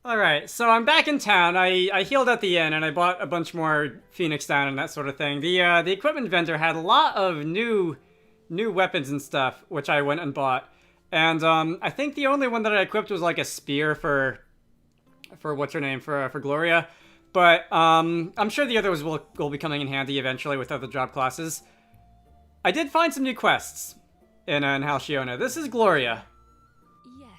Alright, so I'm back in town. I healed at the inn and I bought a bunch more Phoenix down and that sort of thing. The equipment vendor had a lot of new weapons and stuff, which I went and bought. And I think the only one that I equipped was like a spear for what's her name, for Gloria. But I'm sure the others will be coming in handy eventually with other job classes. I did find some new quests in Halcyona. This is Gloria. Yes.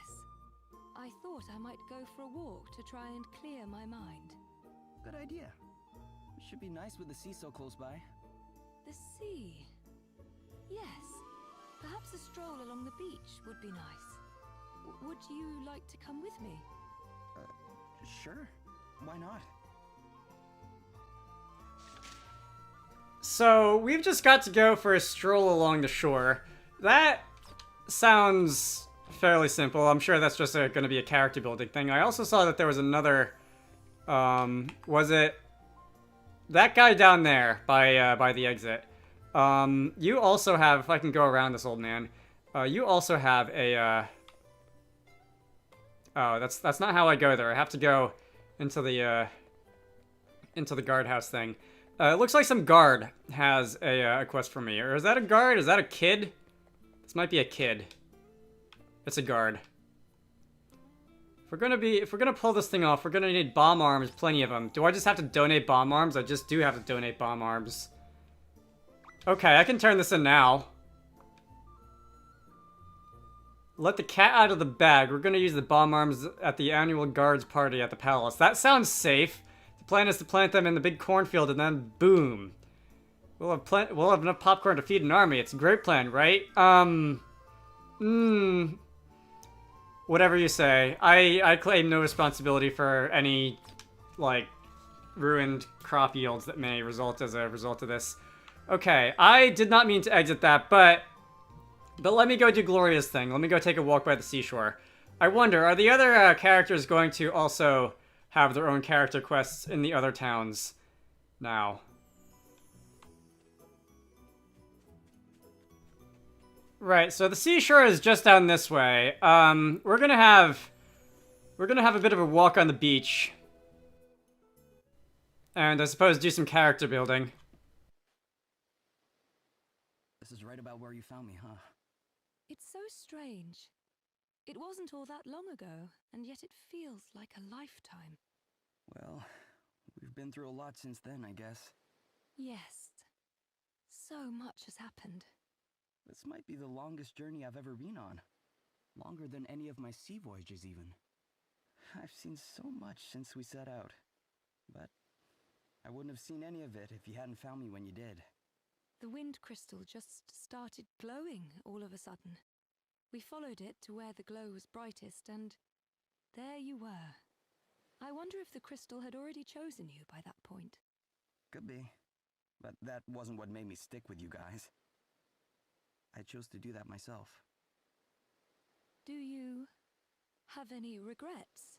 I thought I might go for a walk to try and clear my mind. Good idea. It should be nice with the sea so close by. The sea. Yes. Perhaps a stroll along the beach would be nice. Would you like to come with me? Sure. Why not? So, we've just got to go for a stroll along the shore. That sounds fairly simple. I'm sure that's just going to be a character building thing. I also saw that there was another... was it... that guy down there by the exit. You also have... if I can go around this old man. You also have a... oh, that's not how I go there. I have to go into the guardhouse thing. It looks like some guard has a quest for me. Or is that a guard? Is that a kid? This might be a kid. It's a guard. If we're gonna pull this thing off, we're gonna need bomb arms, plenty of them. Do I just have to donate bomb arms? I just do have to donate bomb arms. Okay, I can turn this in now. Let the cat out of the bag. We're gonna use the bomb arms at the annual guards party at the palace. That sounds safe. The plan is to plant them in the big cornfield and then boom. We'll have enough popcorn to feed an army. It's a great plan, right? Whatever you say. I claim no responsibility for any, like, ruined crop yields that may result as a result of this. Okay, I did not mean to exit that, but let me go do Gloria's thing. Let me go take a walk by the seashore. I wonder, are the other characters going to also have their own character quests in the other towns now? Right, so the seashore is just down this way. We're gonna have a bit of a walk on the beach. And I suppose do some character building. This is right about where you found me, huh? It's so strange. It wasn't all that long ago, and yet it feels like a lifetime. Well, we've been through a lot since then, I guess. Yes. So much has happened. This might be the longest journey I've ever been on. Longer than any of my sea voyages, even. I've seen so much since we set out. But I wouldn't have seen any of it if you hadn't found me when you did. The wind crystal just started glowing all of a sudden. We followed it to where the glow was brightest, and there you were. I wonder if the crystal had already chosen you by that point. Could be. But that wasn't what made me stick with you guys. I chose to do that myself. Do you have any regrets?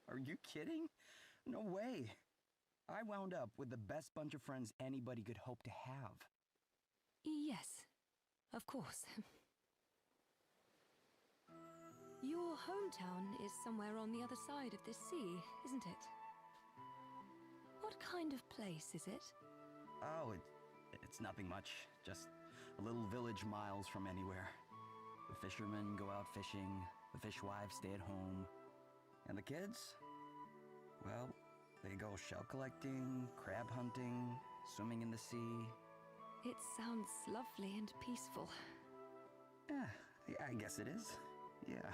Are you kidding? No way. I wound up with the best bunch of friends anybody could hope to have. Yes, of course. Your hometown is somewhere on the other side of this sea, isn't it? What kind of place is it? Oh, it's nothing much. Just a little village miles from anywhere. The fishermen go out fishing, the fishwives stay at home. And the kids? Well, they go shell collecting, crab hunting, swimming in the sea. It sounds lovely and peaceful. Yeah, I guess it is. Yeah.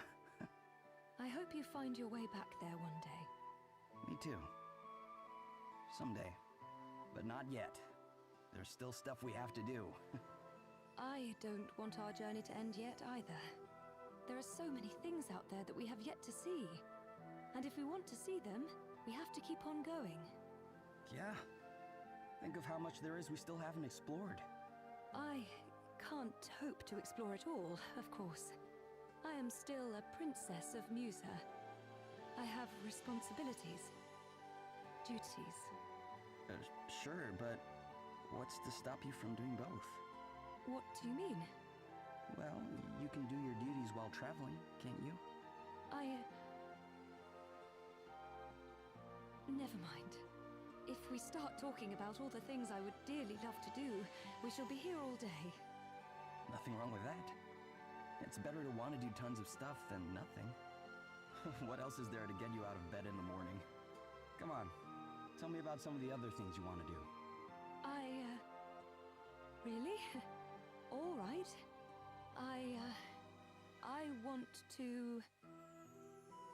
I hope you find your way back there one day. Me too. Someday. But not yet. There's still stuff we have to do. I don't want our journey to end yet either. There are so many things out there that we have yet to see. And if we want to see them, we have to keep on going. Yeah. Think of how much there is we still haven't explored. I can't hope to explore it all, of course. I am still a princess of Musa. I have responsibilities, duties. Sure, but what's to stop you from doing both? What do you mean? Well, you can do your duties while traveling, can't you? Never mind. If we start talking about all the things I would dearly love to do, we shall be here all day. Nothing wrong with that. It's better to want to do tons of stuff than nothing. What else is there to get you out of bed in the morning? Come on, tell me about some of the other things you want to do. Really? All right. I want to...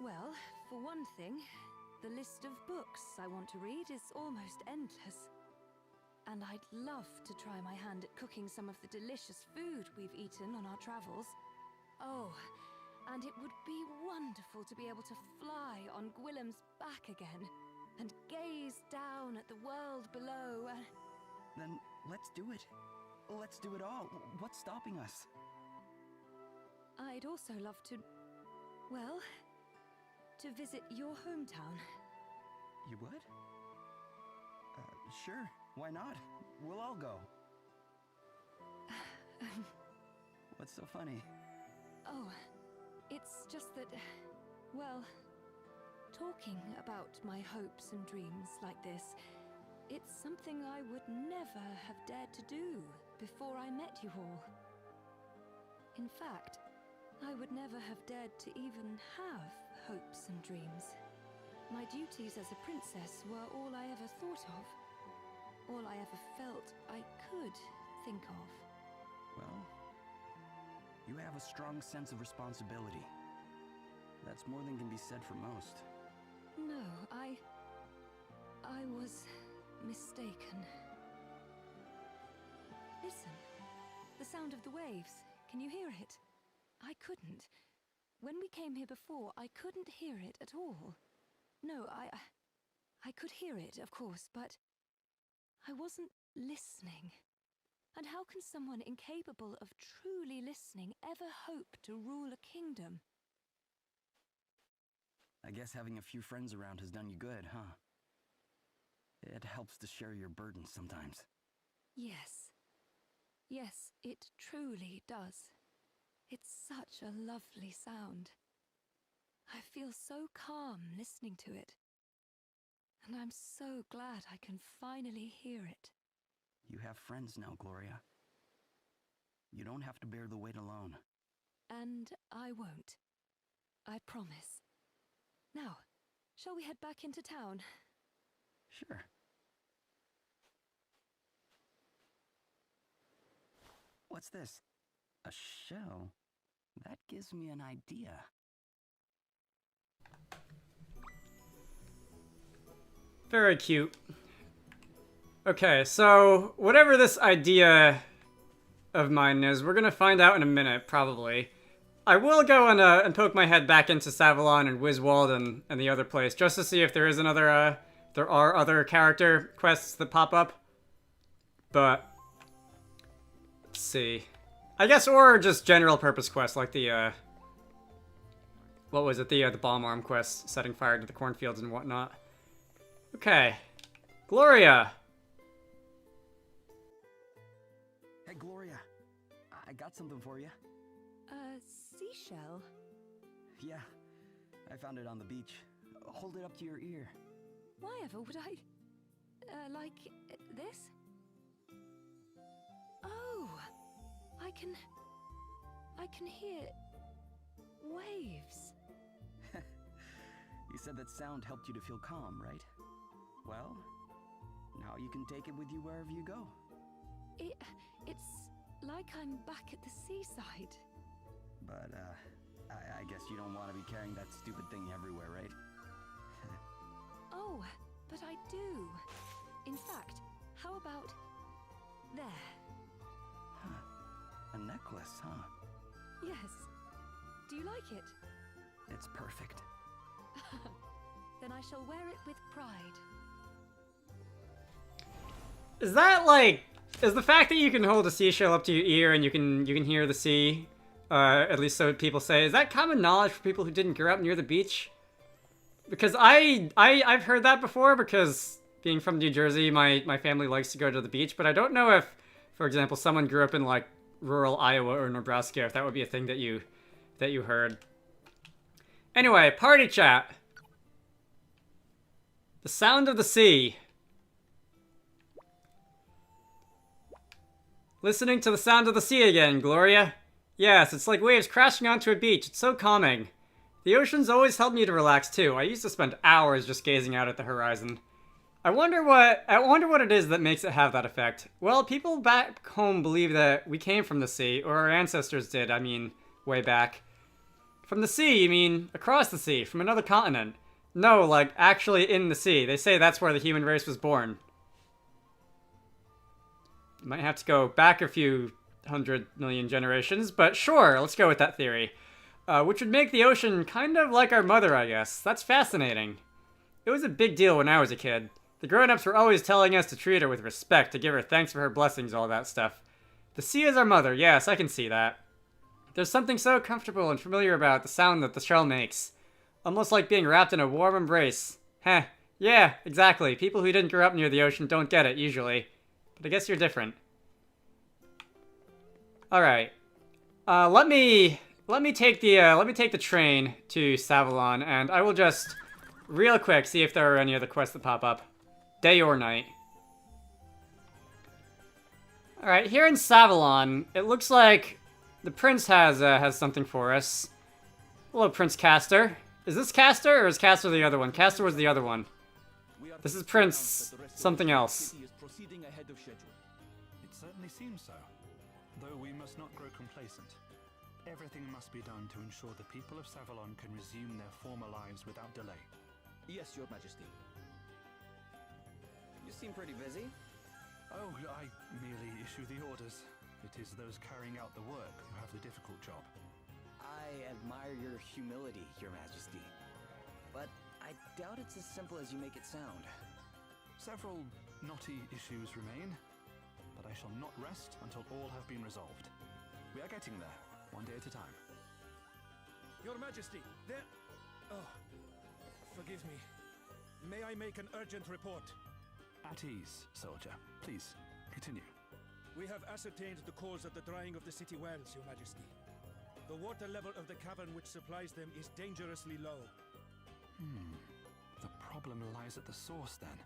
Well, for one thing, the list of books I want to read is almost endless. And I'd love to try my hand at cooking some of the delicious food we've eaten on our travels. Oh, and it would be wonderful to be able to fly on Gwillem's back again and gaze down at the world below. Then let's do it. Let's do it all. What's stopping us? I'd also love to, well, to visit your hometown. You would? Sure. Why not? We'll all go. What's so funny? Oh, it's just that, well, talking about my hopes and dreams like this, it's something I would never have dared to do before I met you all. In fact, I would never have dared to even have hopes and dreams. My duties as a princess were all I ever thought of. All I ever felt I could think of. Well, you have a strong sense of responsibility. That's more than can be said for most. No, I was mistaken. Listen, the sound of the waves. Can you hear it? I couldn't. When we came here before, I couldn't hear it at all. No, I could hear it, of course, but I wasn't listening. And how can someone incapable of truly listening ever hope to rule a kingdom? I guess having a few friends around has done you good, huh? It helps to share your burdens sometimes. Yes. Yes, it truly does. It's such a lovely sound. I feel so calm listening to it. And I'm so glad I can finally hear it. You have friends now, Gloria. You don't have to bear the weight alone. And I won't. I promise. Now, shall we head back into town? Sure. What's this? A shell? That gives me an idea. Very cute. Okay, so whatever this idea of mine is, we're gonna find out in a minute, probably. I will go and poke my head back into Savalon and Wiswald and the other place, just to see if there is another, there are other character quests that pop up. But, let's see. I guess, or just general purpose quests, like the, what was it, the bomb arm quest, setting fire to the cornfields and whatnot. Okay. Gloria! Hey, Gloria. I got something for you. Seashell? Yeah. I found it on the beach. Hold it up to your ear. Why ever would I... like... this? Oh! I can hear... waves. You said that sound helped you to feel calm, right? Well, now you can take it with you wherever you go. It's like I'm back at the seaside. But, I guess you don't want to be carrying that stupid thing everywhere, right? Oh, but I do. In fact, how about... there? Huh. A necklace, huh? Yes. Do you like it? It's perfect. Then I shall wear it with pride. Is that like... is the fact that you can hold a seashell up to your ear and you can hear the sea, at least so people say, is that common knowledge for people who didn't grow up near the beach? Because I've heard that before, because being from New Jersey, my family likes to go to the beach, but I don't know if, for example, someone grew up in like rural Iowa or Nebraska, if that would be a thing that you heard. Anyway, party chat. The sound of the sea. Listening to the sound of the sea again, Gloria. Yes, it's like waves crashing onto a beach. It's so calming. The ocean's always helped me to relax too. I used to spend hours just gazing out at the horizon. I wonder what it is that makes it have that effect. Well, people back home believe that we came from the sea, or our ancestors did, I mean, way back. From the sea, you mean across the sea, from another continent. No, like, actually in the sea. They say that's where the human race was born. Might have to go back a few 100 million generations, but sure, let's go with that theory. Which would make the ocean kind of like our mother, I guess. That's fascinating. It was a big deal when I was a kid. The grown-ups were always telling us to treat her with respect, to give her thanks for her blessings, all that stuff. The sea is our mother, yes, I can see that. There's something so comfortable and familiar about the sound that the shell makes. Almost like being wrapped in a warm embrace. Heh, yeah, exactly. People who didn't grow up near the ocean don't get it, usually. But I guess you're different. Alright. Let me take the train to Savalon, and I will just real quick see if there are any other quests that pop up. Day or night. Alright, here in Savalon, it looks like the prince has something for us. Hello, Prince Castor. Is this Castor, or is Castor the other one? Castor was the other one. This is Prince something else. It certainly seems so. Though we must not grow complacent. Everything must be done to ensure the people of Savalon can resume their former lives without delay. Yes, Your Majesty. You seem pretty busy. Oh, I merely issue the orders. It is those carrying out the work who have the difficult job. I admire your humility, Your Majesty. But I doubt it's as simple as you make it sound. Several knotty issues remain, but I shall not rest until all have been resolved. We are getting there, one day at a time. Your Majesty, there... Oh, forgive me. May I make an urgent report? At ease, soldier. Please, continue. We have ascertained the cause of the drying of the city wells, Your Majesty. The water level of the cavern which supplies them is dangerously low. The problem lies at the source, then.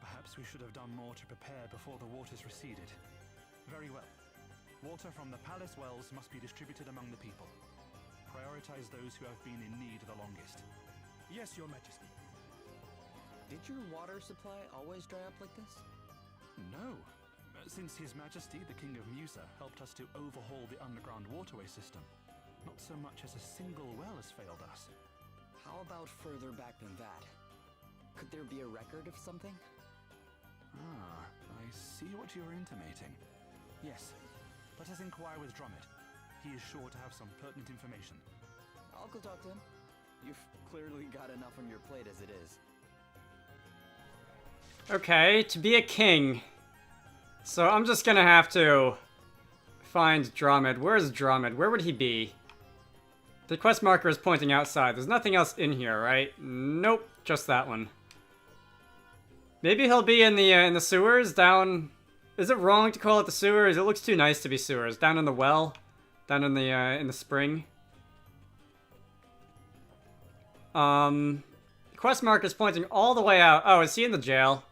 Perhaps we should have done more to prepare before the waters receded. Very well. Water from the palace wells must be distributed among the people. Prioritize those who have been in need the longest. Yes, Your Majesty. Did your water supply always dry up like this? No. Since His Majesty, the King of Musa, helped us to overhaul the underground waterway system, not so much as a single well has failed us. How about further back than that? Could there be a record of something? Ah, I see what you're intimating. Yes, let us inquire with Dromit. He is sure to have some pertinent information. I'll go talk to him. You've clearly got enough on your plate as it is. Okay, to be a king. So I'm just gonna have to find Dromid. Where's Dromid? Where would he be? The quest marker is pointing outside. There's nothing else in here, right? Nope, just that one. Maybe he'll be in the sewers down. Is it wrong to call it the sewers? It looks too nice to be sewers. Down in the well, down in the spring. Quest marker is pointing all the way out. Oh, is he in the jail?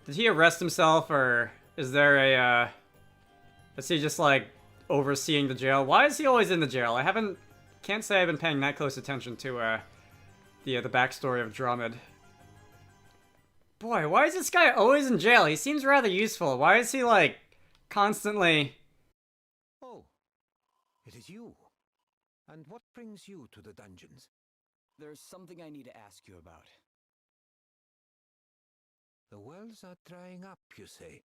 Did he arrest himself, or is there a, is he just, like, overseeing the jail? Why is he always in the jail? Can't say I've been paying that close attention to, the backstory of Dromid. Boy, why is this guy always in jail? He seems rather useful. Why is he, like, constantly... Oh, it is you. And what brings you to the dungeons? There's something I need to ask you about. The wells are drying up, you say?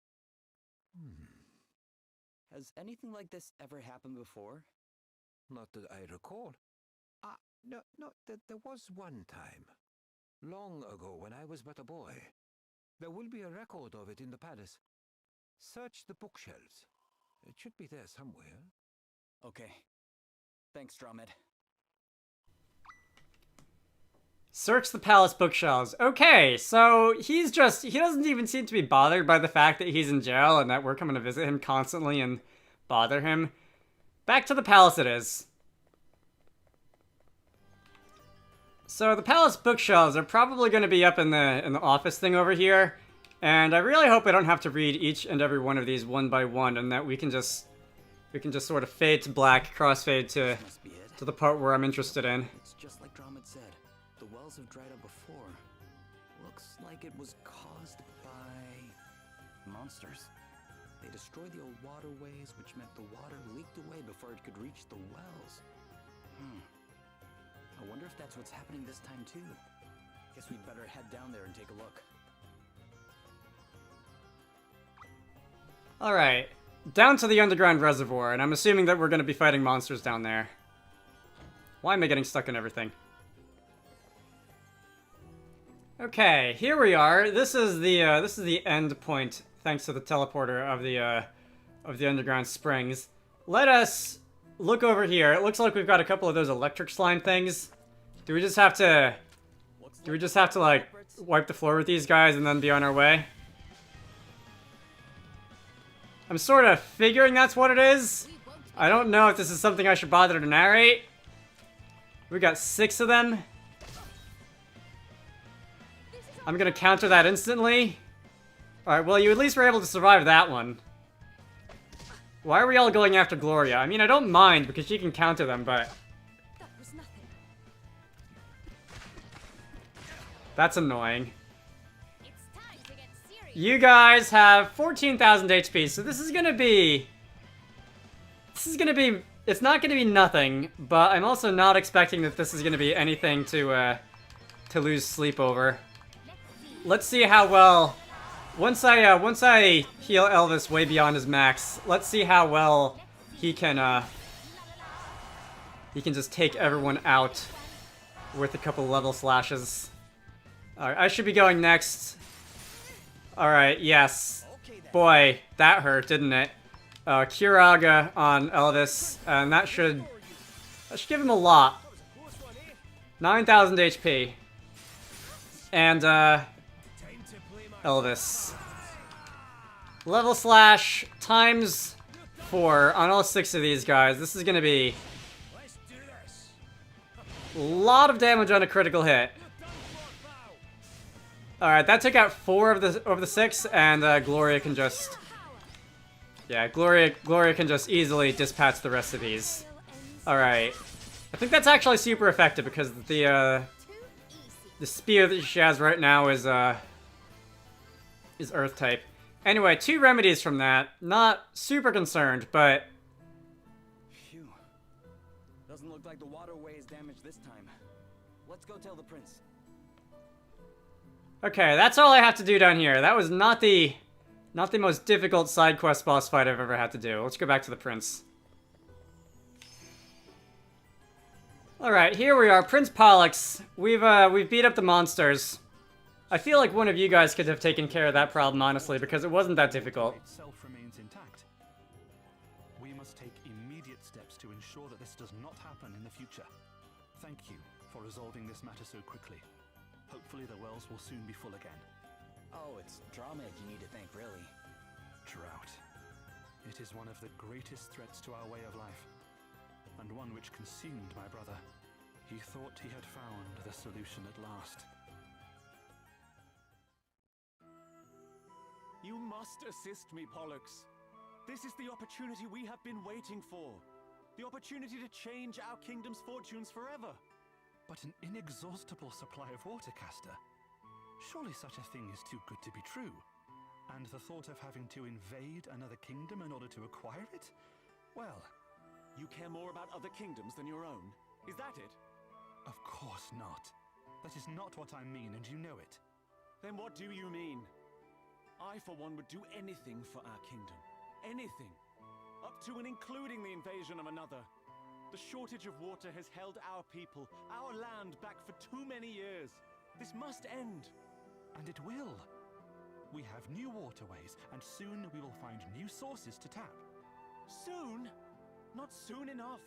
Has anything like this ever happened before? Not that I recall. No, there was one time. Long ago, when I was but a boy. There will be a record of it in the palace. Search the bookshelves. It should be there somewhere. Okay. Thanks, Dromid. Search the palace bookshelves. Okay, so he doesn't even seem to be bothered by the fact that he's in jail and that we're coming to visit him constantly and bother him. Back to the palace it is. So the palace bookshelves are probably going to be up in the office thing over here, and I really hope I don't have to read each and every one of these one by one, and that we can just sort of fade to black, crossfade to Must be it. the part where I'm interested in. It's just like Dromit said. The wells have dried up before. Looks like it was caused by monsters. They destroyed the old waterways, which meant the water leaked away before it could reach the wells. I wonder if that's what's happening this time too. Guess we'd better head down there and take a look. Alright, down to the underground reservoir, and I'm assuming that we're going to be fighting monsters down there. Why am I getting stuck in everything? Okay, here we are. This is the end point, thanks to the teleporter of the underground springs. Let us look over here. It looks like we've got a couple of those electric slime things. Do we just have to like wipe the floor with these guys and then be on our way? I'm sort of figuring that's what it is. I don't know if this is something I should bother to narrate. We got 6 of them. I'm gonna counter that instantly. Alright, well, you at least were able to survive that one. Why are we all going after Gloria? I mean, I don't mind because she can counter them, but That was nothing. that's annoying. It's time to get serious. You guys have 14,000 HP, so this is gonna be... It's not gonna be nothing, but I'm also not expecting that this is gonna be anything to lose sleep over. Let's see how well... Once I heal Elvis way beyond his max, let's see how well he can just take everyone out with a couple level slashes. Alright, I should be going next. Alright, yes. Boy, that hurt, didn't it? Kiraga on Elvis, and that should give him a lot. 9,000 HP. And, Elvis. Level slash times 4 on all 6 of these guys. This is gonna be a lot of damage on a critical hit. Alright, that took out 4 of the 6, and Gloria can just... Yeah, Gloria can just easily dispatch the rest of these. Alright. I think that's actually super effective because the spear that she has right now is Earth type. Anyway, 2 remedies from that. Not super concerned, but... Phew. Doesn't look like the waterway is damaged this time. Let's go tell the prince. Okay, that's all I have to do down here. That was not the most difficult side quest boss fight I've ever had to do. Let's go back to the prince. Alright, here we are, Prince Pollux. We've beat up the monsters. I feel like one of you guys could have taken care of that problem, honestly, because it wasn't that difficult. Itself remains intact. We must take immediate steps to ensure that this does not happen in the future. Thank you for resolving this matter so quickly. Hopefully the wells will soon be full again. Oh, it's Dromit you need to thank, really. Drought. It is one of the greatest threats to our way of life, and one which consumed my brother. He thought he had found the solution at last. You must assist me, Pollux. This is the opportunity we have been waiting for. The opportunity to change our kingdom's fortunes forever. But an inexhaustible supply of water, Caster? Surely such a thing is too good to be true. And the thought of having to invade another kingdom in order to acquire it? Well... You care more about other kingdoms than your own? Is that it? Of course not. That is not what I mean, and you know it. Then what do you mean? I, for one, would do anything for our kingdom. Anything. Up to and including the invasion of another. The shortage of water has held our people, our land, back for too many years. This must end. And it will. We have new waterways, and soon we will find new sources to tap. Soon? Not soon enough.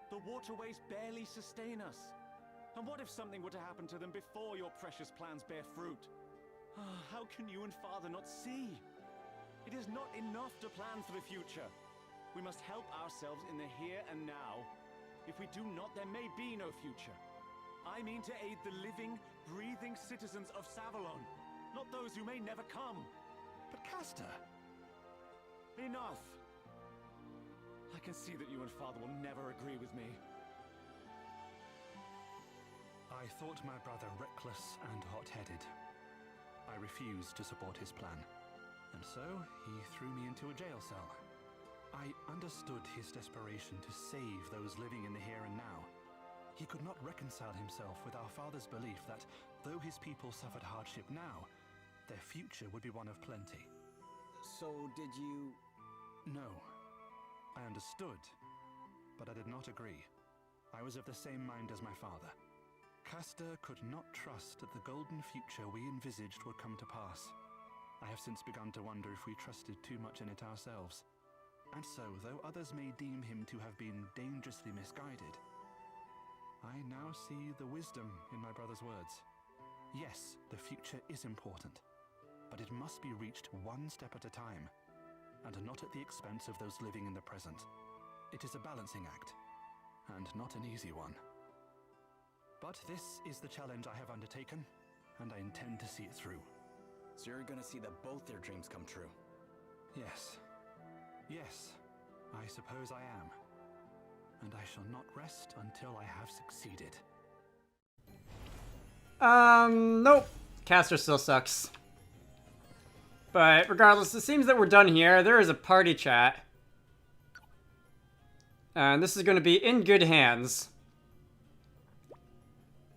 The waterways barely sustain us. And what if something were to happen to them before your precious plans bear fruit? How can you and Father not see? It is not enough to plan for the future. We must help ourselves in the here and now. If we do not, there may be no future. I mean to aid the living, breathing citizens of Savalon, not those who may never come. But Castor, enough. I can see that you and Father will never agree with me. I thought my brother reckless and hot-headed. I refused to support his plan, and so he threw me into a jail cell. I understood his desperation to save those living in the here and now. He could not reconcile himself with our father's belief that, though his people suffered hardship now, their future would be one of plenty. So did you... No. I understood, but I did not agree. I was of the same mind as my father. Castor could not trust that the golden future we envisaged would come to pass. I have since begun to wonder if we trusted too much in it ourselves. And so, though others may deem him to have been dangerously misguided, I now see the wisdom in my brother's words. Yes, the future is important, but it must be reached one step at a time, and not at the expense of those living in the present. It is a balancing act, and not an easy one. But this is the challenge I have undertaken, and I intend to see it through. So you're gonna see that both their dreams come true? Yes. Yes, I suppose I am. And I shall not rest until I have succeeded. Nope. Castor still sucks. But regardless, it seems that we're done here. There is a party chat. And this is going to be in good hands.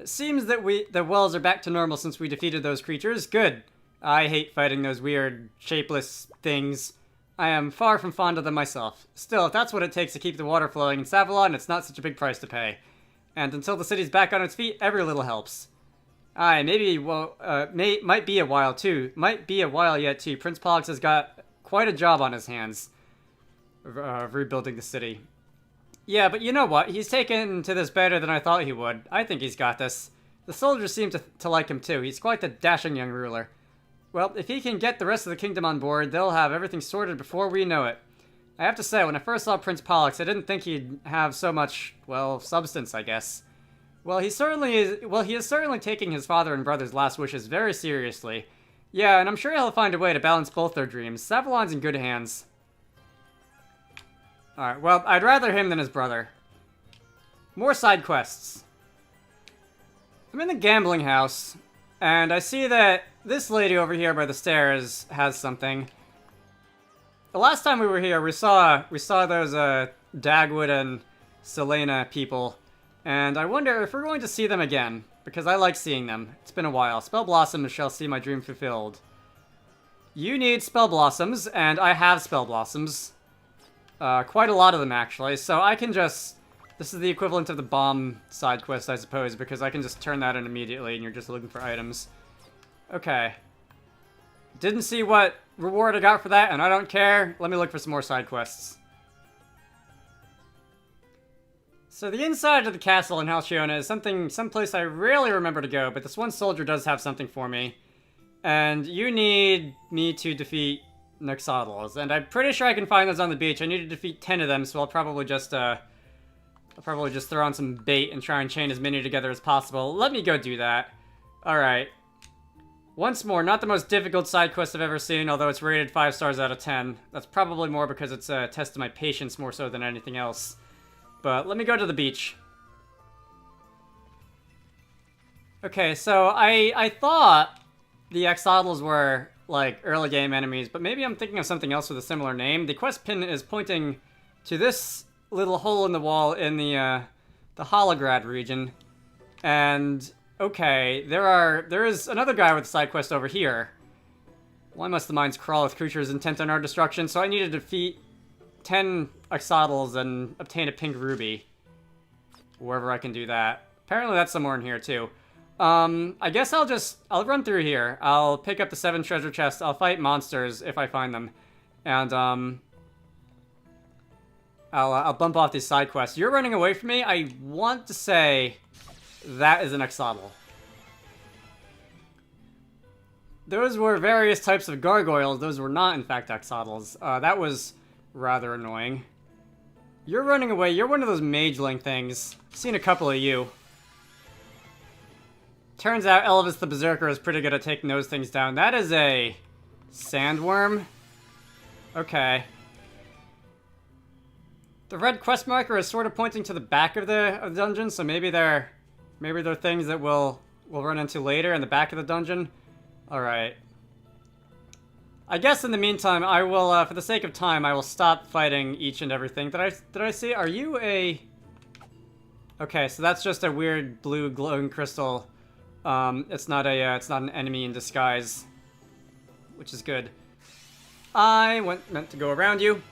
It seems that the wells are back to normal since we defeated those creatures. Good. I hate fighting those weird, shapeless things. I am far from fond of them myself. Still, if that's what it takes to keep the water flowing in Savalon, it's not such a big price to pay. And until the city's back on its feet, every little helps. Aye, maybe, well, might be a while too. Might be a while yet too. Prince Pollux has got quite a job on his hands of rebuilding the city. Yeah, but you know what? He's taken to this better than I thought he would. I think he's got this. The soldiers seem to like him too. He's quite the dashing young ruler. Well, if he can get the rest of the kingdom on board, they'll have everything sorted before we know it. I have to say, when I first saw Prince Pollux, I didn't think he'd have so much, well, substance, I guess. Well, he is certainly taking his father and brother's last wishes very seriously. Yeah, and I'm sure he'll find a way to balance both their dreams. Savalon's in good hands. Alright, well, I'd rather him than his brother. More side quests. I'm in the gambling house, and I see that this lady over here by the stairs has something. The last time we were here, we saw those Dagwood and Selena people, and I wonder if we're going to see them again, because I like seeing them. It's been a while. Spell Blossoms shall see my dream fulfilled. You need Spell Blossoms, and I have Spell Blossoms. Quite a lot of them, actually, so I can just... This is the equivalent of the bomb side quest, I suppose, because I can just turn that in immediately, and you're just looking for items. Okay. Didn't see what reward I got for that, and I don't care. Let me look for some more side quests. So the inside of the castle in Halcyona is someplace I rarely remember to go, but this one soldier does have something for me. And you need me to defeat Noxodals, and I'm pretty sure I can find those on the beach. I need to defeat 10 of them, so I'll probably just throw on some bait and try and chain as many together as possible. Let me go do that. Alright. Once more, not the most difficult side quest I've ever seen, although it's rated 5 stars out of 10. That's probably more because it's a test of my patience more so than anything else. But let me go to the beach. Okay, so I thought the Axolotls were, like, early game enemies, but maybe I'm thinking of something else with a similar name. The quest pin is pointing to this little hole in the wall in the Holograd region. And... okay, there is another guy with a side quest over here. Why must the mines crawl with creatures intent on our destruction? So I need to defeat 10 Axolotls and obtain a pink ruby. Wherever I can do that. Apparently that's somewhere in here too. I guess I'll run through here. I'll pick up the 7 treasure chests. I'll fight monsters if I find them. And, I'll bump off these side quests. You're running away from me? I want to say... that is an Axolotl. Those were various types of gargoyles. Those were not, in fact, Axolotls. That was rather annoying. You're running away. You're one of those mageling things. I've seen a couple of you. Turns out Elvis the Berserker is pretty good at taking those things down. That is a sandworm. Okay. The red quest marker is sort of pointing to the back of the dungeon, so maybe they're things that we'll run into later in the back of the dungeon. All right. I guess in the meantime, I will, for the sake of time, I will stop fighting each and everything. Did I see? Are you a? Okay, so that's just a weird blue glowing crystal. It's not an enemy in disguise, which is good. I meant to go around you.